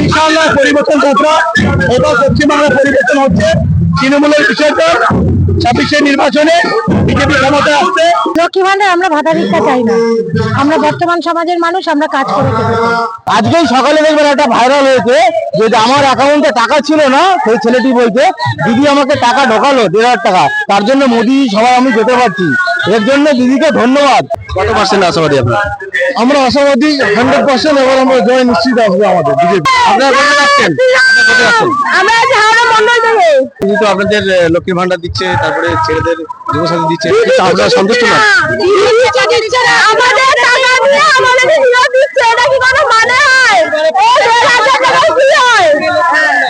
ইনশাআল্লাহ পরিবর্তন যাত্রা এবার পশ্চিমবাংলার পরিবর্তন হচ্ছে। তৃণমূলের বিসর্জন 26 নির্বাচনে বিজেপি ক্ষমতায় আসছে। লক্ষ্মী ভান্ডার আমরা ভাতা ভিক্ষা চাই না, আমরা বর্তমান সমাজের মানুষ, আমরা কাজ করে খেতে চাই। আজকেই সকালে দেখবেন একটা ভাইরাল হয়েছে যে আমার অ্যাকাউন্টে টাকা ছিল না, সেই ছেলেটি বলছে দিদি আমাকে টাকা ঢোকালো 1,500 টাকা, তার জন্য মোদি সবাই আমি যেতে পারছি, এর জন্য দিদিকে ধন্যবাদ। কত পার্সেন্ট আশাবাদী আপনারা? আমরা আশাবাদী 100%। এবার আমরা জয় নিশ্চিত আসবে আমাদের বিজেপি। আপনারা কোথায় যাচ্ছেন? আমরা আজ হাওড়া মন্ডল থেকে। দিদি তো আপনাদের লক্ষ্মীর ভান্ডার দিচ্ছে, তারপরে ছেলেদের যুবসাথী দিচ্ছে, আপনারা সন্তুষ্ট না? আমাদের টাকা নিয়ে আমাদের ফিরত দিচ্ছে, এটা কি কোনো মানে হয়?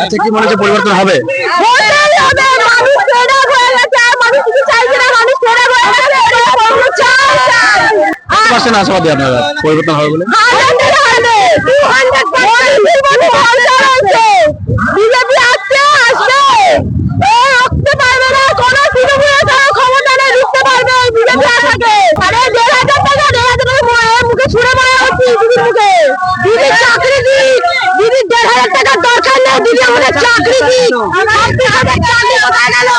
আচ্ছা, কি মনে হচ্ছে পরিবর্তন হবে? মানুষ ফেডা হয়ে গেছে, মানুষ কিছু চাইছে না, মানুষ ফেডা হয়ে গেছে। কত পার্সেন্ট আশাবাদী আপনারা পরিবর্তন হবে বলে? বিজেপি আসছে, আসবে, রুখতে পারবে না, কোন ক্ষমতা নেই রুখতে পারবে বিজেপি আসাকে। আরে 1,500 টাকা, 1,500 টাকা মুখে ছুড়ে মারা হচ্ছে দিদির মুখে। দিদির চাকরি দিক, দিদির 1,500 টাকার দরকার নেই, দিদি আমাদের চাকরি দিক। চাকরি কোথায় গেল?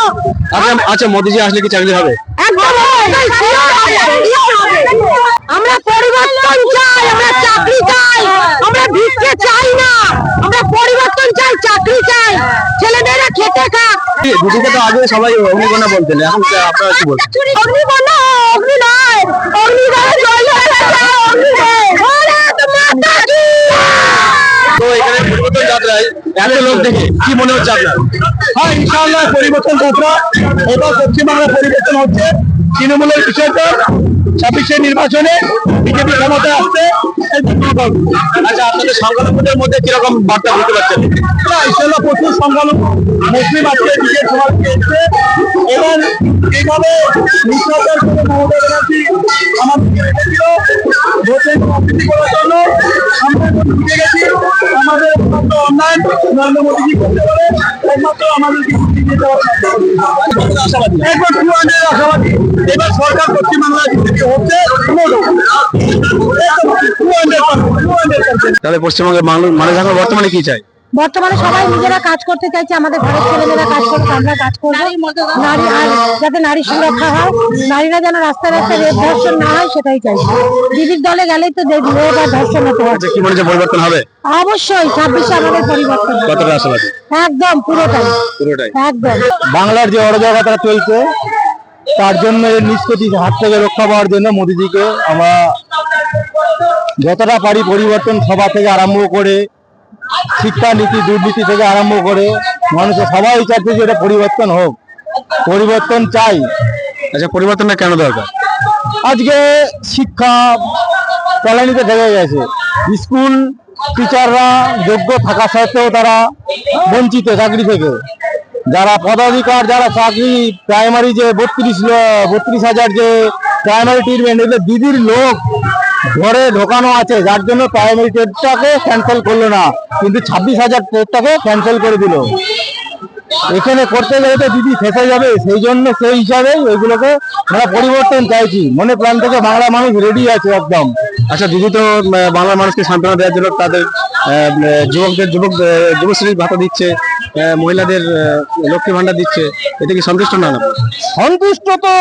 আচ্ছা, মোদিজি আসলে কি চাকরি হবে? আমরা পরিবর্তন চাই, আমরা চাকরি চাই, আমরা ভিক্ষে চাই না, আমরা পরিবর্তন চাই, চাকরি চাই, ছেলেমেয়েরা খেতে খাক। দুদিকে তো আগে সবাই অগ্নিকণা বলতেন, এখন আপনারা কি বলছেন? অগ্নিকণা, অগ্নি নয়, অগ্নিকণা জয় হয়ে গেছে, তো এখানে পরিবর্তন যাত্রায় এত লোক দেখে কি মনে হচ্ছে আপনার? ইনশাআল্লাহ পরিবর্তন যাত্রা এবার পশ্চিমবাংলার পরিবর্তন হচ্ছে। তৃণমূলের বিসর্জন 26 নির্বাচনে বিজেপি ক্ষমতায় আসছে। আচ্ছা, আপনাদের সংখ্যালঘুদের মধ্যে কিরকম বার্তা বুঝতে পারছেন? ইনশাআল্লাহ প্রচুর সংখ্যালঘু মুসলিম আজকে বিজেপি সমাজকে এসছে এবং এইভাবে নিঃসরকার করে মমতা ব্যানার্জি আমাদেরকে রেখেছিল ভোটের রাজনীতি করার জন্য। আমরা ঢুকে গেছি, আমাদের একমাত্র অন্যায় নরেন্দ্র মোদীজি করতে পারে, একমাত্র আমাদেরকে একবার 200 আশাবাদী। এবার সরকার পশ্চিমবাংলায় বিজেপি হচ্ছে 200%। তাহলে পশ্চিমবঙ্গের মানুষ এখন বর্তমানে কি চাই? বর্তমানে সবাই নিজেরা কাজ করতে চাইছে, আমাদের ঘরের ছেলেমেয়েরা কাজ করছে, আমরা কাজ করবো। নারী, আর যাতে নারী সুরক্ষা হয়, নারীরা যেন রাস্তায় রাস্তায় রেপ ধর্ষণ না হয়, সেটাই চাইছে। দিদির দলে গেলেই তো রেপ আর ধর্ষণ হতে হবে। কি মনে হচ্ছে পরিবর্তন হবে? অবশ্যই 26 আমাদের পরিবর্তন হবে। কতটা আশাবাদী? একদম পুরোটাই একদম। বাংলার যে অরাজকতা চলছে তার জন্য এর নিষ্পত্তি হাত থেকে রক্ষা পাওয়ার জন্য মোদিজিকে আমরা যতটা পারি পরিবর্তন সভা থেকে আরম্ভ করে, শিক্ষানীতি দুর্নীতি থেকে আরম্ভ করে মানুষের সবাই চাইছে যে এটা পরিবর্তন হোক, পরিবর্তন চাই। আচ্ছা, পরিবর্তনটা কেন দরকার? আজকে শিক্ষা তলানিতে থেকে গেছে, স্কুল টিচাররা যোগ্য থাকা সত্ত্বেও তারা বঞ্চিত চাকরি থেকে। যারা পদাধিকার, যারা চাকরি প্রাইমারি যে 32,000 যে প্রাইমারি ট্রিটমেন্ট, এগুলো দিদির লোক ঘরে ঢোকানো আছে, যার জন্য প্রাইমারি টেটটাকে ক্যান্সেল করলো না, কিন্তু 26,000 টেটটাকে ক্যান্সেল করে দিল। এখানে করতে গেলে তো দিদি ফেসে যাবে, সেই জন্য সেই হিসাবে এগুলোকে আমরা পরিবর্তন চাইছি। মনে প্রাণ থেকে বাংলা মানুষ রেডি আছে একদম। আচ্ছা, দিদি তো বাংলার মানুষকে সান্ত্বনা দেওয়ার জন্য তাদের যুবশ্রীর ভাতা দিচ্ছে, মহিলাদের লক্ষ্মী ভান্ডার দিচ্ছে, এতে কি সন্তুষ্ট না? সন্তুষ্ট তো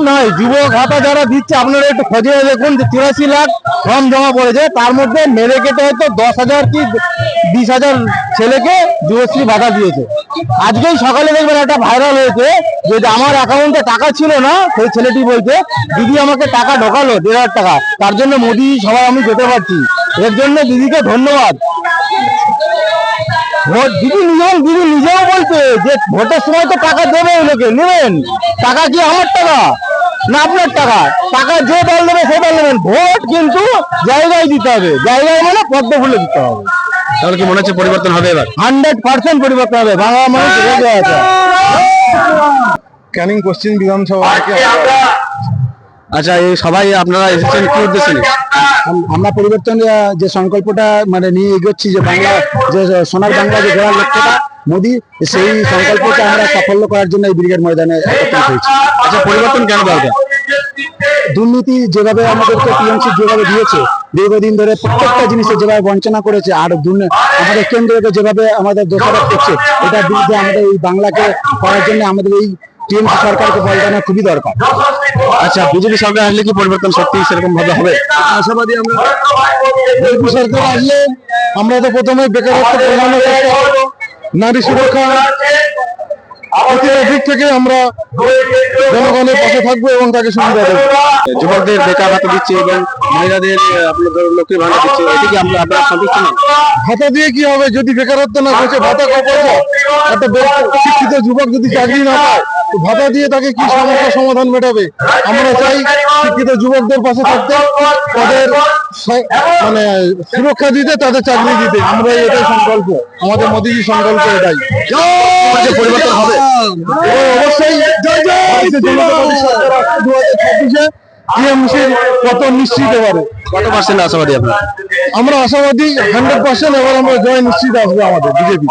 নয়। যুবক ভাতা যারা দিচ্ছে আপনারা একটু খোঁজে দেখুন যে 83 লাখ ফর্ম জমা পড়েছে, তার মধ্যে মেরে কেটে হয়তো 10,000 কি 20,000 ছেলেকে যুবশ্রী ভাতা দিয়েছে। আজকেই সকালে দেখবেন একটা ভাইরাল হয়েছে যে আমার অ্যাকাউন্টে টাকা ছিল না, সেই ছেলেটি বলছে দিদি আমাকে টাকা ঢোকালো 1,500 টাকা, তার জন্য মোদি সবাই আমি যেতে পারছি, এর জন্য দিদিকে ধন্যবাদ। দিদি নিজেও বলছে যে ভোটের সময় তো টাকা দেবে, লোকে নেবেন, টাকা কি আমার টাকা না আপনার টাকা, টাকা যে দল দেবে সে দল নেবেন, ভোট কিন্তু জায়গায় দিতে হবে, জায়গায় মানে পদ্ম ফুলে দিতে হবে। তাহলে কি মনে হচ্ছে পরিবর্তন হবে? এবার 100% পরিবর্তন হবে। বাংলা মানুষ রেগে আছে। ক্যানিং পশ্চিম বিধানসভা। আচ্ছা, এই সবাই আপনারা এসেছেন কি উদ্দেশ্যে? আমরা পরিবর্তন যে সংকল্পটা মানে নিয়ে এগোচ্ছি, যে বাংলা যে সোনার বাংলা যে গড়ার লক্ষ্যটা মোদি, সেই সংকল্পটা আমরা সাফল্য করার জন্য এই ব্রিগেড ময়দানে একত্রিত হয়েছি। আচ্ছা, পরিবর্তন কেন দরকার? দুর্নীতি যেভাবে আমাদেরকে টিএমসি যেভাবে দিয়েছে, দীর্ঘদিন ধরে প্রত্যেকটা জিনিসে যেভাবে বঞ্চনা করেছে আর আমাদের কেন্দ্রকে যেভাবে আমাদের দোষারোপ করছে, এটার বিরুদ্ধে আমাদের এই বাংলাকে করার জন্য আমাদের এই টিএমসি সরকারকে বলটানো খুবই দরকার। আচ্ছা, বিজেপি সরকার আসলে কি পরিবর্তন সত্যি সেরকম ভাবে হবে? আশাবাদী আমরা। বিজেপি সরকার আসলে আমরা তো প্রথমে বেকারত্ব কমানোর চেষ্টা করব, নারী সুরক্ষা দিক থেকে আমরা জনগণের পাশে থাকবো এবং তাকে সুবিধা দেবো। যুবকদের বেকার ভাতা দিচ্ছে এবং মহিলাদের আপনার লক্ষ্মীর ভাতা দিচ্ছে, এটি কি আপনারা সন্তুষ্ট নন? ভাতা দিয়ে কি হবে যদি বেকারত্ব না হচ্ছে? ভাতা কত? একটা শিক্ষিত যুবক যদি চাকরি না পায়, তো ভাতা দিয়ে তাকে কি সমস্যার সমাধান মেটাবে? আমরা চাই শিক্ষিত যুবকদের পাশে থাকতে, তাদের মানে সুরক্ষা দিতে, তাদের চাকরি দিতে। আমরা এটাই সংকল্প, আমাদের মোদীজির সংকল্প এটাই। পরিবর্তন হবে অবশ্যই। ভারতীয় জনতা পার্টি সরকার আসছে 2026-এ, টিএমসির পতন নিশ্চিত এবারে। কত পার্সেন্ট আশাবাদী আপনারা? আমরা আশাবাদী 100%। এবার আমরা জয় নিশ্চিত আসবে আমাদের বিজেপি।